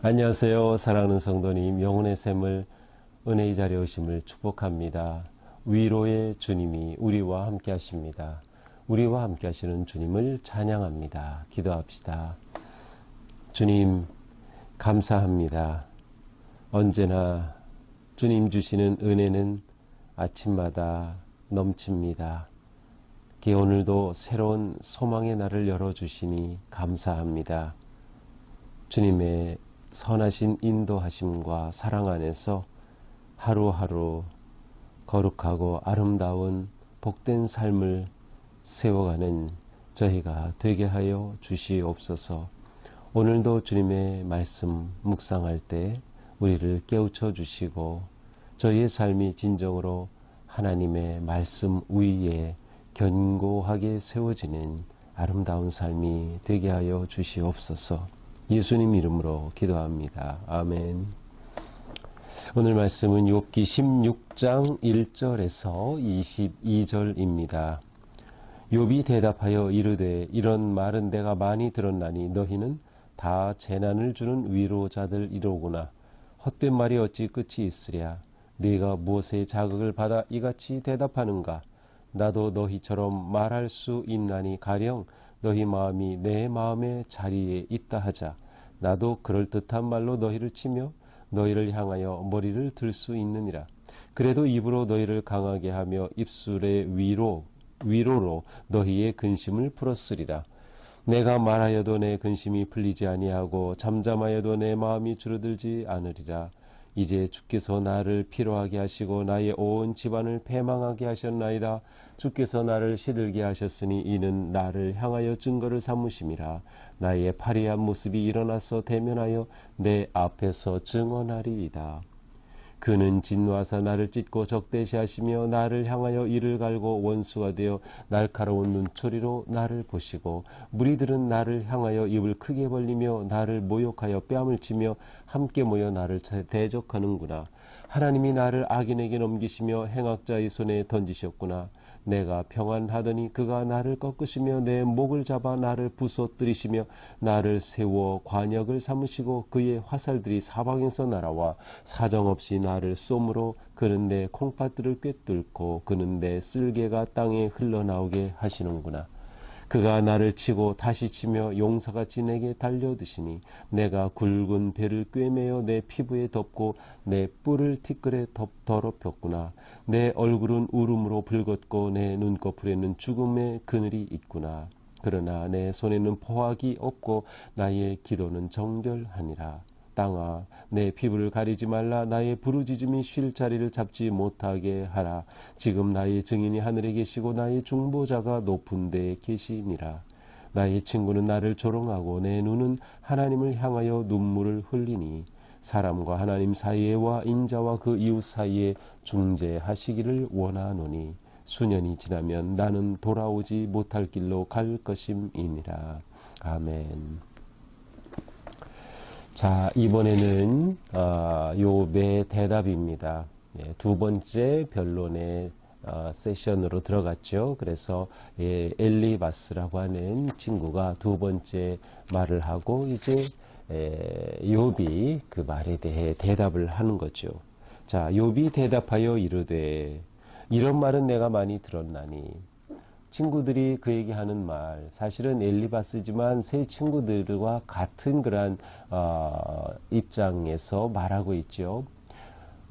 안녕하세요. 사랑하는 성도님, 영혼의 샘을 은혜의 자리에 오심을 축복합니다. 위로의 주님이 우리와 함께 하십니다. 우리와 함께 하시는 주님을 찬양합니다. 기도합시다. 주님, 감사합니다. 언제나 주님 주시는 은혜는 아침마다 넘칩니다. 오늘도 새로운 소망의 날을 열어주시니 감사합니다. 주님의 선하신 인도하심과 사랑 안에서 하루하루 거룩하고 아름다운 복된 삶을 세워가는 저희가 되게 하여 주시옵소서. 오늘도 주님의 말씀 묵상할 때 우리를 깨우쳐 주시고 저희의 삶이 진정으로 하나님의 말씀 위에 견고하게 세워지는 아름다운 삶이 되게 하여 주시옵소서. 예수님 이름으로 기도합니다. 아멘. 오늘 말씀은 욥기 16장 1절에서 22절입니다. 욥이 대답하여 이르되 이런 말은 내가 많이 들었나니 너희는 다 재난을 주는 위로자들이로구나. 헛된 말이 어찌 끝이 있으랴. 네가 무엇에 자극을 받아 이같이 대답하는가. 나도 너희처럼 말할 수 있나니 가령 너희 마음이 내 마음의 자리에 있다 하자. 나도 그럴듯한 말로 너희를 치며 너희를 향하여 머리를 들 수 있느니라. 그래도 입으로 너희를 강하게 하며 입술의 위로로 너희의 근심을 풀었으리라. 내가 말하여도 내 근심이 풀리지 아니하고 잠잠하여도 내 마음이 줄어들지 않으리라. 이제 주께서 나를 피로하게 하시고 나의 온 집안을 패망하게 하셨나이다. 주께서 나를 시들게 하셨으니 이는 나를 향하여 증거를 삼으심이라. 나의 파리한 모습이 일어나서 대면하여 내 앞에서 증언하리이다. 그는 진노하사 나를 찢고 적대시하시며 나를 향하여 이를 갈고 원수가 되어 날카로운 눈초리로 나를 보시고 무리들은 나를 향하여 입을 크게 벌리며 나를 모욕하여 뺨을 치며 함께 모여 나를 대적하는구나. 하나님이 나를 악인에게 넘기시며 행악자의 손에 던지셨구나. 내가 평안하더니 그가 나를 꺾으시며 내 목을 잡아 나를 부서뜨리시며 나를 세워 관역을 삼으시고 그의 화살들이 사방에서 날아와 사정없이 나를 쏘므로 그는 내 콩팥들을 꿰뚫고 그는 내 쓸개가 땅에 흘러나오게 하시는구나. 그가 나를 치고 다시 치며 용사같이 내게 달려드시니 내가 굵은 배를 꿰매어 내 피부에 덮고 내 뿔을 티끌에 더럽혔구나. 내 얼굴은 울음으로 붉었고 내 눈꺼풀에는 죽음의 그늘이 있구나. 그러나 내 손에는 포악이 없고 나의 기도는 정결하니라. 땅아, 내 피부를 가리지 말라. 나의 부르짖음이 쉴 자리를 잡지 못하게 하라. 지금 나의 증인이 하늘에 계시고 나의 중보자가 높은 데에 계시니라. 나의 친구는 나를 조롱하고 내 눈은 하나님을 향하여 눈물을 흘리니 사람과 하나님 사이에와 인자와 그 이웃 사이에 중재하시기를 원하노니 수년이 지나면 나는 돌아오지 못할 길로 갈 것임이니라. 아멘. 자, 이번에는 욥의 대답입니다. 두 번째 변론의 세션으로 들어갔죠. 그래서 엘리바스라고 하는 친구가 두 번째 말을 하고 이제 욥이 그 말에 대해 대답을 하는 거죠. 자, 욥이 대답하여 이르되 이런 말은 내가 많이 들었나니. 친구들이 그에게 하는 말, 사실은 엘리바스지만 세 친구들과 같은 그러한 입장에서 말하고 있죠.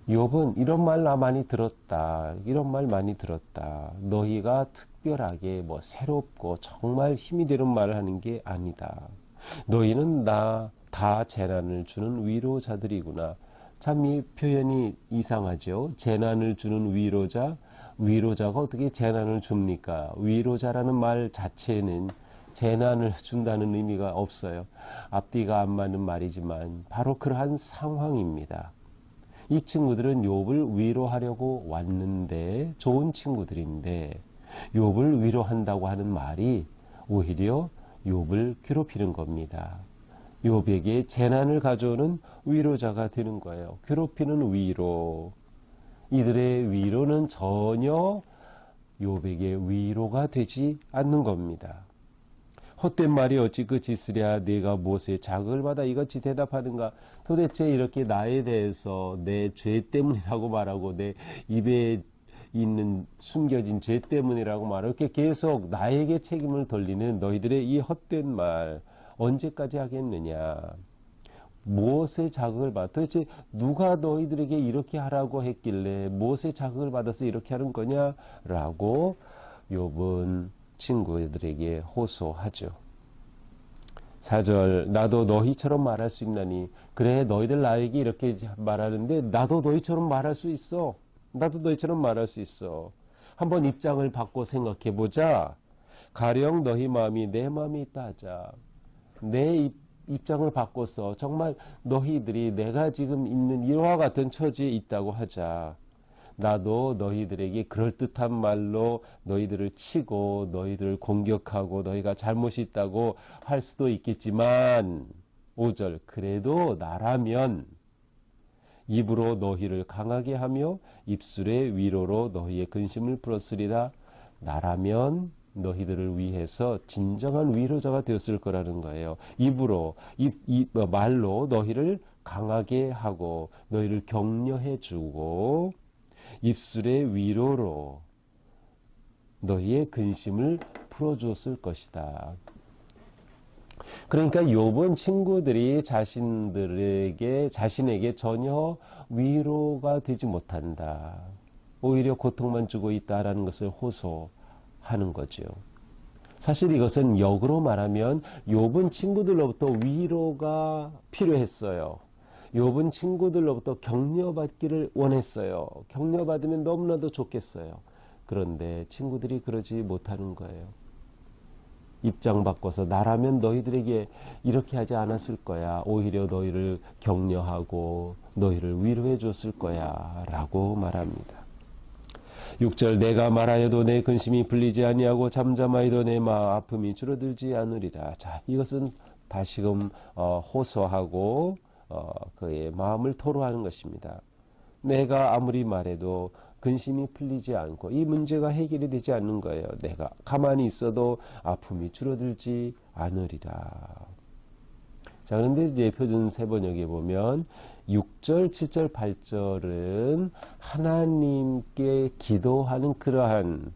욥은 이런 말 나 많이 들었다. 이런 말 많이 들었다. 너희가 특별하게 새롭고 정말 힘이 되는 말을 하는 게 아니다. 너희는 나 다 재난을 주는 위로자들이구나. 참 이 표현이 이상하죠. 재난을 주는 위로자가 어떻게 재난을 줍니까? 위로자라는 말 자체는 재난을 준다는 의미가 없어요. 앞뒤가 안 맞는 말이지만 바로 그러한 상황입니다. 이 친구들은 욥을 위로하려고 왔는데 좋은 친구들인데 욥을 위로한다고 하는 말이 오히려 욥을 괴롭히는 겁니다. 욥에게 재난을 가져오는 위로자가 되는 거예요. 괴롭히는 위로. 이들의 위로는 전혀 욥에게 위로가 되지 않는 겁니다. 헛된 말이 어찌 끝이 있으랴. 네가 무엇에 자극을 받아 이같이 대답하는가. 도대체 이렇게 나에 대해서 내 죄 때문이라고 말하고 내 입에 있는 숨겨진 죄 때문이라고 말하고 이렇게 계속 나에게 책임을 돌리는 너희들의 이 헛된 말 언제까지 하겠느냐. 무엇에 자극을 받아? 도대체 누가 너희들에게 이렇게 하라고 했길래 무엇에 자극을 받아서 이렇게 하는 거냐? 라고 욥은 친구들에게 호소하죠. 4절 나도 너희처럼 말할 수 있나니. 그래 너희들 나에게 이렇게 말하는데 나도 너희처럼 말할 수 있어. 나도 너희처럼 말할 수 있어. 한번 입장을 바꿔 생각해보자. 가령 너희 마음이 내 마음이 있다 하자. 내 입장을 바꿔서 정말 너희들이 내가 지금 있는 이와 같은 처지에 있다고 하자. 나도 너희들에게 그럴듯한 말로 너희들을 치고 너희들을 공격하고 너희가 잘못이 있다고 할 수도 있겠지만 5절 그래도 나라면 입으로 너희를 강하게 하며 입술의 위로로 너희의 근심을 풀었으리라. 나라면 너희들을 위해서 진정한 위로자가 되었을 거라는 거예요. 입으로 말로 너희를 강하게 하고 너희를 격려해 주고 입술의 위로로 너희의 근심을 풀어주었을 것이다. 그러니까 욥은 친구들이 자신에게 전혀 위로가 되지 못한다. 오히려 고통만 주고 있다라는 것을 호소하는 거죠. 사실 이것은 역으로 말하면 욥은 친구들로부터 위로가 필요했어요. 욥은 친구들로부터 격려받기를 원했어요. 격려받으면 너무나도 좋겠어요. 그런데 친구들이 그러지 못하는 거예요. 입장 바꿔서 나라면 너희들에게 이렇게 하지 않았을 거야. 오히려 너희를 격려하고 너희를 위로해 줬을 거야 라고 말합니다. 6절 내가 말하여도 내 근심이 풀리지 아니하고 잠잠하여도 내 마음 아픔이 줄어들지 않으리라. 자, 이것은 다시금 호소하고 그의 마음을 토로하는 것입니다. 내가 아무리 말해도 근심이 풀리지 않고 이 문제가 해결이 되지 않는 거예요. 내가 가만히 있어도 아픔이 줄어들지 않으리라. 자, 그런데 이제 표준 세번역에 보면 6절, 7절, 8절은 하나님께 기도하는 그러한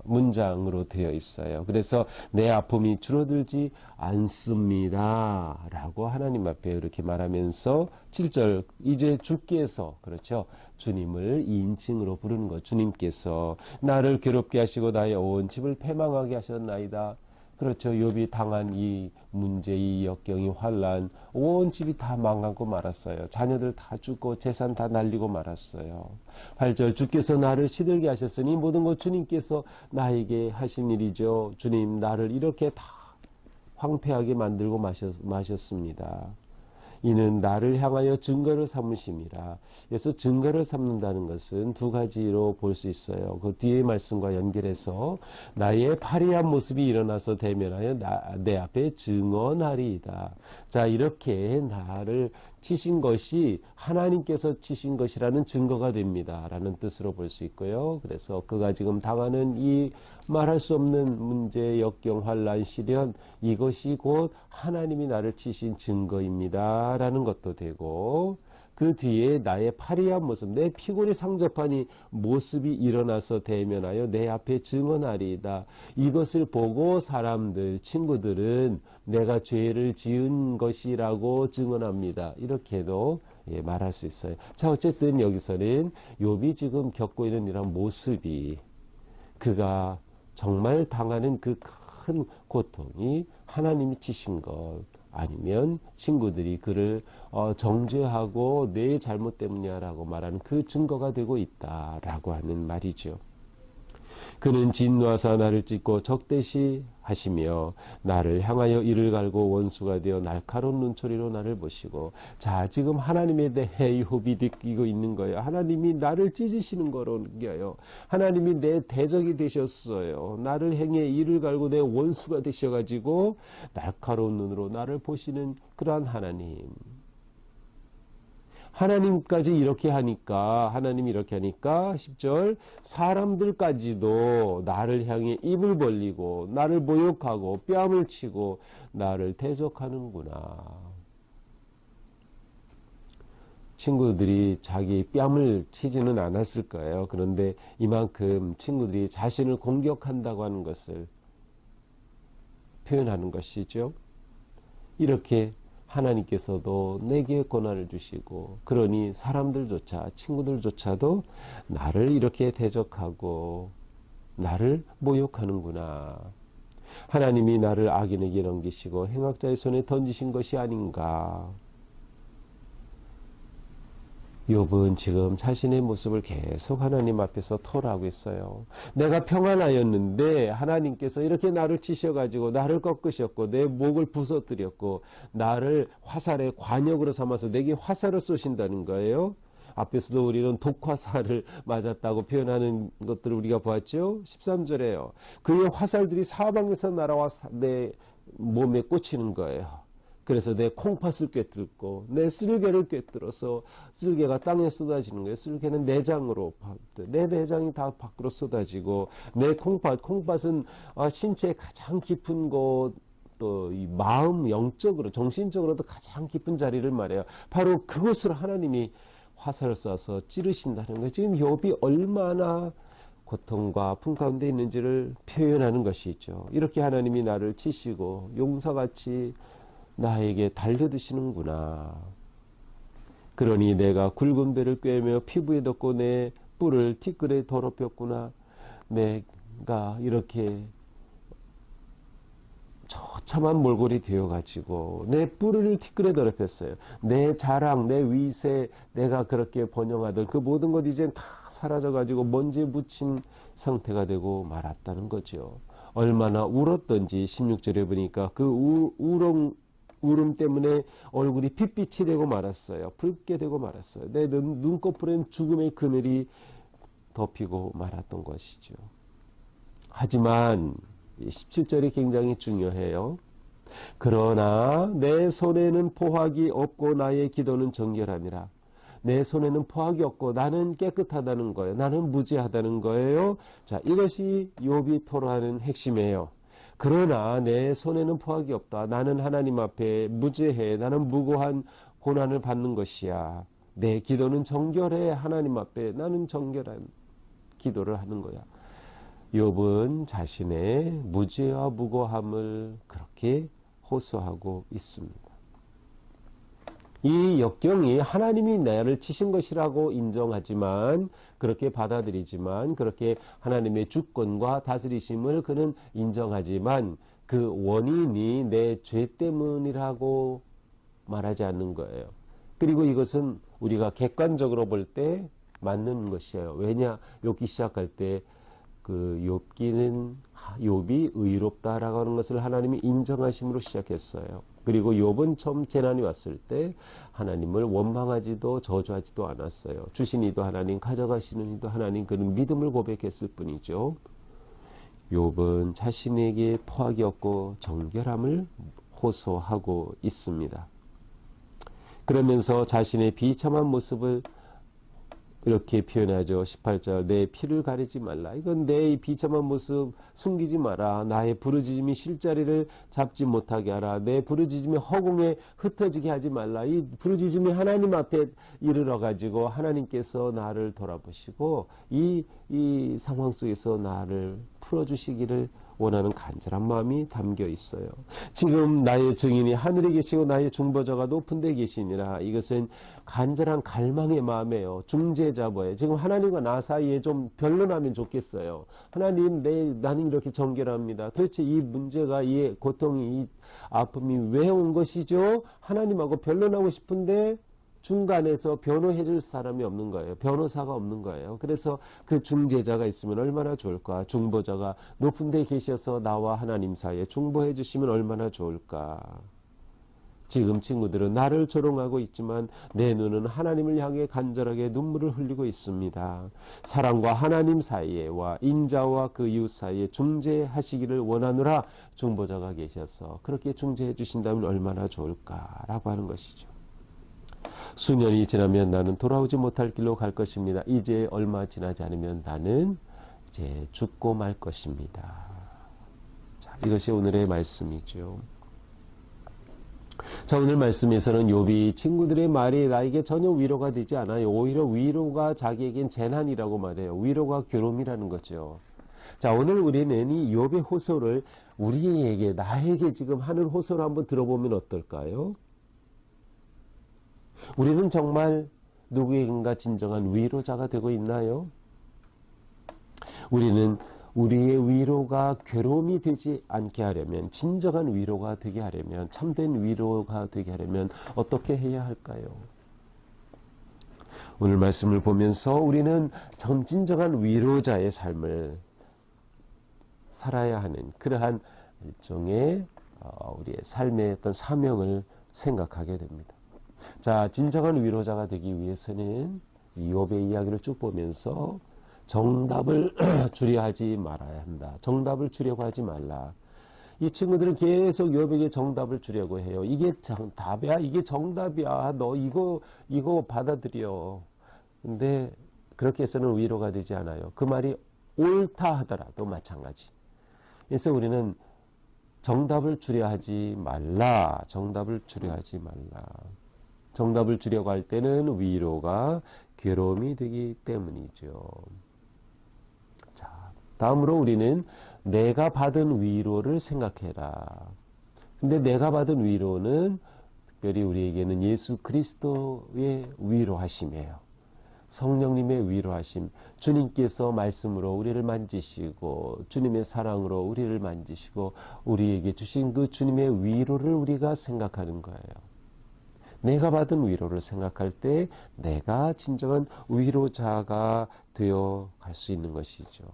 문장으로 되어 있어요. 그래서 내 아픔이 줄어들지 않습니다 라고 하나님 앞에 이렇게 말하면서 7절 이제 주께서 그렇죠. 주님을 2인칭으로 부르는 것. 주님께서 나를 괴롭게 하시고 나의 온 집을 패망하게 하셨나이다. 그렇죠. 욥이 당한 이 문제, 이 역경이 환란, 온 집이 다 망하고 말았어요. 자녀들 다 죽고 재산 다 날리고 말았어요. 8절 주께서 나를 시들게 하셨으니 모든 것 주님께서 나에게 하신 일이죠. 주님 나를 이렇게 다 황폐하게 만들고 마셨습니다. 이는 나를 향하여 증거를 삼으심이라. 그래서 증거를 삼는다는 것은 두 가지로 볼 수 있어요. 그 뒤의 말씀과 연결해서 나의 파리한 모습이 일어나서 대면하여 내 앞에 증언하리이다. 자, 이렇게 나를 치신 것이 하나님께서 치신 것이라는 증거가 됩니다. 라는 뜻으로 볼 수 있고요. 그래서 그가 지금 당하는 이 말할 수 없는 문제, 역경, 환란, 시련 이것이 곧 하나님이 나를 치신 증거입니다. 라는 것도 되고 그 뒤에 나의 파리한 모습, 내 피골이 상접한 이 모습이 일어나서 대면하여 내 앞에 증언하리이다. 이것을 보고 사람들, 친구들은 내가 죄를 지은 것이라고 증언합니다. 이렇게도 말할 수 있어요. 자, 어쨌든 여기서는 욥이 지금 겪고 있는 이런 모습이 그가 정말 당하는 그 큰 고통이 하나님이 치신 것 아니면 친구들이 그를 정죄하고 내 잘못 때문이야라고 말하는 그 증거가 되고 있다라고 하는 말이죠. 그는 진노하사 나를 찢고 적대시 하시며 나를 향하여 이를 갈고 원수가 되어 날카로운 눈초리로 나를 보시고. 자, 지금 하나님에 대해 욥이 느끼고 있는 거예요. 하나님이 나를 찢으시는 거로요. 하나님이 내 대적이 되셨어요. 나를 향해 이를 갈고 내 원수가 되셔가지고 날카로운 눈으로 나를 보시는 그러한 하나님. 하나님까지 이렇게 하니까, 하나님이 이렇게 하니까 10절 사람들까지도 나를 향해 입을 벌리고 나를 모욕하고 뺨을 치고 나를 대적하는구나. 친구들이 자기 뺨을 치지는 않았을 거예요. 그런데 이만큼 친구들이 자신을 공격한다고 하는 것을 표현하는 것이죠. 이렇게 하나님께서도 내게 고난을 주시고, 그러니 사람들조차, 친구들조차도 나를 이렇게 대적하고 나를 모욕하는구나. 하나님이 나를 악인에게 넘기시고 행악자의 손에 던지신 것이 아닌가. 욥은 지금 자신의 모습을 계속 하나님 앞에서 토로하고 있어요. 내가 평안하였는데 하나님께서 이렇게 나를 치셔가지고 나를 꺾으셨고 내 목을 부서뜨렸고 나를 화살의 관역으로 삼아서 내게 화살을 쏘신다는 거예요. 앞에서도 우리는 독화살을 맞았다고 표현하는 것들을 우리가 보았죠. 13절에요. 그의 화살들이 사방에서 날아와 내 몸에 꽂히는 거예요. 그래서 내 콩팥을 꿰뚫고 내 쓸개를 꿰뚫어서 쓸개가 땅에 쏟아지는 거예요. 쓸개는 내장으로, 내 내장이 다 밖으로 쏟아지고 내 콩팥은 신체의 가장 깊은 곳, 또 이 마음 영적으로 정신적으로도 가장 깊은 자리를 말해요. 바로 그곳으로 하나님이 화살을 쏴서 찌르신다는 거예요. 지금 욥이 얼마나 고통과 아픔 가운데 있는지를 표현하는 것이죠. 이렇게 하나님이 나를 치시고 용사같이 나에게 달려드시는구나. 그러니 내가 굵은 배를 꿰며 피부에 덮고 내 뿔을 티끌에 더럽혔구나. 내가 이렇게 처참한 몰골이 되어가지고 내 뿔을 티끌에 더럽혔어요. 내 자랑, 내 위세, 내가 그렇게 번영하던 그 모든 것 이젠 다 사라져가지고 먼지에 묻힌 상태가 되고 말았다는 거죠. 얼마나 울었던지 16절에 보니까 그 울음 때문에 얼굴이 핏빛이 되고 말았어요. 붉게 되고 말았어요. 내 눈꺼풀엔 죽음의 그늘이 덮이고 말았던 것이죠. 하지만 17절이 굉장히 중요해요. 그러나 내 손에는 포악이 없고 나의 기도는 정결함이라. 내 손에는 포악이 없고 나는 깨끗하다는 거예요. 나는 무죄하다는 거예요. 자, 이것이 욥이 토로하는 핵심이에요. 그러나 내 손에는 포악이 없다. 나는 하나님 앞에 무죄해. 나는 무고한 고난을 받는 것이야. 내 기도는 정결해. 하나님 앞에 나는 정결한 기도를 하는 거야. 욥은 자신의 무죄와 무고함을 그렇게 호소하고 있습니다. 이 역경이 하나님이 나를 치신 것이라고 인정하지만, 그렇게 받아들이지만, 그렇게 하나님의 주권과 다스리심을 그는 인정하지만 그 원인이 내 죄 때문이라고 말하지 않는 거예요. 그리고 이것은 우리가 객관적으로 볼 때 맞는 것이에요. 왜냐? 욥기 시작할 때 그 욥이 의롭다라고 하는 것을 하나님이 인정하심으로 시작했어요. 그리고 욥은 처음 재난이 왔을 때 하나님을 원망하지도 저주하지도 않았어요. 주신 이도 하나님, 가져가시는 이도 하나님, 그는 믿음을 고백했을 뿐이죠. 욥은 자신에게 포악이 없고 정결함을 호소하고 있습니다. 그러면서 자신의 비참한 모습을 이렇게 표현하죠. 18절, 내 피를 가리지 말라. 이건 내 비참한 모습 숨기지 마라. 나의 부르짖음이 실자리를 잡지 못하게 하라. 내 부르짖음이 허공에 흩어지게 하지 말라. 이 부르짖음이 하나님 앞에 이르러가지고 하나님께서 나를 돌아보시고 이 상황 속에서 나를 풀어주시기를 원하는 간절한 마음이 담겨 있어요. 지금 나의 증인이 하늘에 계시고 나의 중보자가 높은 데 계시니라. 이것은 간절한 갈망의 마음이에요. 중재자 뭐예요? 지금 하나님과 나 사이에 좀 변론하면 좋겠어요. 하나님, 나는 이렇게 정결합니다. 도대체 이 문제가, 이 고통이, 이 아픔이 왜 온 것이죠? 하나님하고 변론하고 싶은데 중간에서 변호해 줄 사람이 없는 거예요. 변호사가 없는 거예요. 그래서 그 중재자가 있으면 얼마나 좋을까? 중보자가 높은 데 계셔서 나와 하나님 사이에 중보해 주시면 얼마나 좋을까? 지금 친구들은 나를 조롱하고 있지만 내 눈은 하나님을 향해 간절하게 눈물을 흘리고 있습니다. 사랑과 하나님 사이에와 인자와 그 이웃 사이에 중재하시기를 원하노라. 중보자가 계셔서 그렇게 중재해 주신다면 얼마나 좋을까라고 하는 것이죠. 수년이 지나면 나는 돌아오지 못할 길로 갈 것입니다. 이제 얼마 지나지 않으면 나는 이제 죽고 말 것입니다. 자, 이것이 오늘의 말씀이죠. 자, 오늘 말씀에서는 욥이 친구들의 말이 나에게 전혀 위로가 되지 않아요. 오히려 위로가 자기에겐 재난이라고 말해요. 위로가 괴로움이라는 거죠. 자, 오늘 우리는 이 욥의 호소를 우리에게, 나에게 지금 하는 호소를 한번 들어보면 어떨까요? 우리는 정말 누구에겐가 진정한 위로자가 되고 있나요? 우리는 우리의 위로가 괴로움이 되지 않게 하려면, 진정한 위로가 되게 하려면, 참된 위로가 되게 하려면 어떻게 해야 할까요? 오늘 말씀을 보면서 우리는 진정한 위로자의 삶을 살아야 하는 그러한 일종의 우리의 삶의 어떤 사명을 생각하게 됩니다. 자, 진정한 위로자가 되기 위해서는 욥의 이야기를 쭉 보면서 정답을 주려 하지 말아야 한다. 정답을 주려고 하지 말라. 이 친구들은 계속 욥에게 정답을 주려고 해요. 이게 답이야? 이게 정답이야. 너 이거 받아들여. 근데 그렇게 해서는 위로가 되지 않아요. 그 말이 옳다 하더라도 마찬가지. 그래서 우리는 정답을 주려 하지 말라. 정답을 주려 하지 말라. 정답을 주려고 할 때는 위로가 괴로움이 되기 때문이죠. 자, 다음으로 우리는 내가 받은 위로를 생각해라. 근데 내가 받은 위로는 특별히 우리에게는 예수 그리스도의 위로하심이에요. 성령님의 위로하심, 주님께서 말씀으로 우리를 만지시고 주님의 사랑으로 우리를 만지시고 우리에게 주신 그 주님의 위로를 우리가 생각하는 거예요. 내가 받은 위로를 생각할 때 내가 진정한 위로자가 되어 갈 수 있는 것이죠.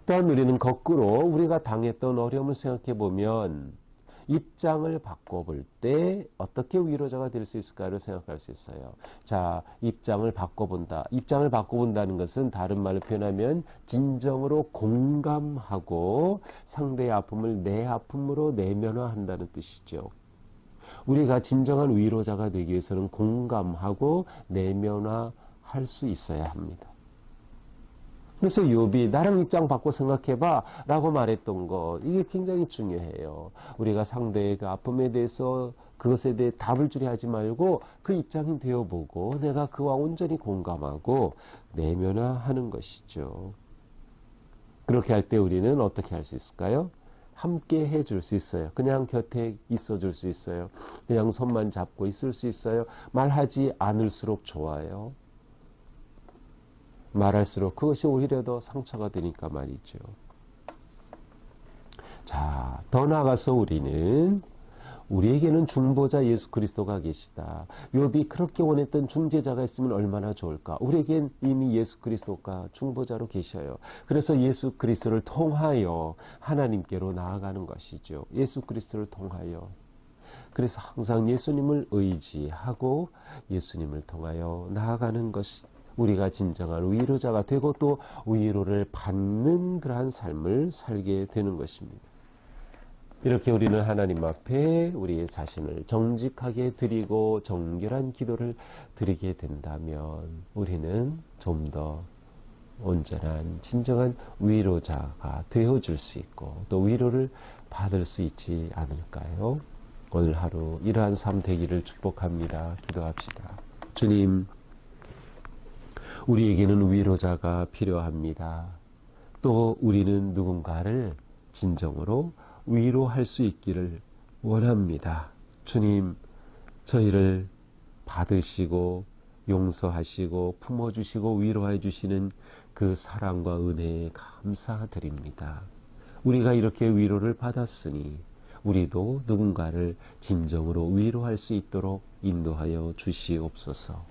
또한 우리는 거꾸로 우리가 당했던 어려움을 생각해 보면 입장을 바꿔볼 때 어떻게 위로자가 될 수 있을까를 생각할 수 있어요. 자, 입장을 바꿔본다. 입장을 바꿔본다는 것은 다른 말로 표현하면 진정으로 공감하고 상대의 아픔을 내 아픔으로 내면화한다는 뜻이죠. 우리가 진정한 위로자가 되기 위해서는 공감하고 내면화할 수 있어야 합니다. 그래서 욥이 나랑 입장 바꿔 생각해봐 라고 말했던 것, 이게 굉장히 중요해요. 우리가 상대의 그 아픔에 대해서 그것에 대해 답을 주려 하지 말고 그 입장이 되어보고 내가 그와 온전히 공감하고 내면화하는 것이죠. 그렇게 할 때 우리는 어떻게 할 수 있을까요? 함께 해줄 수 있어요. 그냥 곁에 있어줄 수 있어요. 그냥 손만 잡고 있을 수 있어요. 말하지 않을수록 좋아요. 말할수록 그것이 오히려 더 상처가 되니까 말이죠. 자, 더 나아가서 우리에게는 중보자 예수 그리스도가 계시다. 욥이 그렇게 원했던 중재자가 있으면 얼마나 좋을까. 우리에겐 이미 예수 그리스도가 중보자로 계셔요. 그래서 예수 그리스도를 통하여 하나님께로 나아가는 것이죠. 예수 그리스도를 통하여. 그래서 항상 예수님을 의지하고 예수님을 통하여 나아가는 것이 우리가 진정한 위로자가 되고 또 위로를 받는 그러한 삶을 살게 되는 것입니다. 이렇게 우리는 하나님 앞에 우리의 자신을 정직하게 드리고 정결한 기도를 드리게 된다면 우리는 좀 더 온전한 진정한 위로자가 되어줄 수 있고 또 위로를 받을 수 있지 않을까요? 오늘 하루 이러한 삶 되기를 축복합니다. 기도합시다. 주님, 우리에게는 위로자가 필요합니다. 또 우리는 누군가를 진정으로 위로할 수 있기를 원합니다. 주님, 저희를 받으시고 용서하시고 품어주시고 위로해 주시는 그 사랑과 은혜에 감사드립니다. 우리가 이렇게 위로를 받았으니 우리도 누군가를 진정으로 위로할 수 있도록 인도하여 주시옵소서.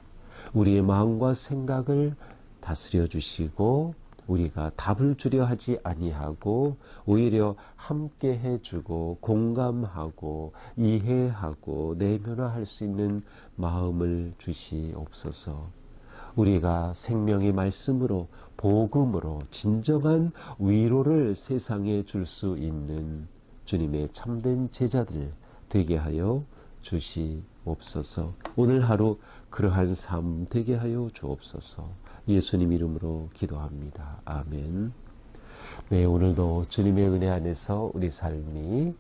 우리의 마음과 생각을 다스려 주시고 우리가 답을 주려 하지 아니하고 오히려 함께 해주고 공감하고 이해하고 내면화할 수 있는 마음을 주시옵소서. 우리가 생명의 말씀으로 복음으로 진정한 위로를 세상에 줄 수 있는 주님의 참된 제자들 되게 하여 주시옵소서. 주옵소서. 오늘 하루 그러한 삶 되게 하여 주옵소서. 예수님 이름으로 기도합니다. 아멘. 네, 오늘도 주님의 은혜 안에서 우리 삶이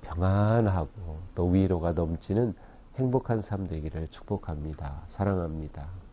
평안하고 또 위로가 넘치는 행복한 삶 되기를 축복합니다. 사랑합니다.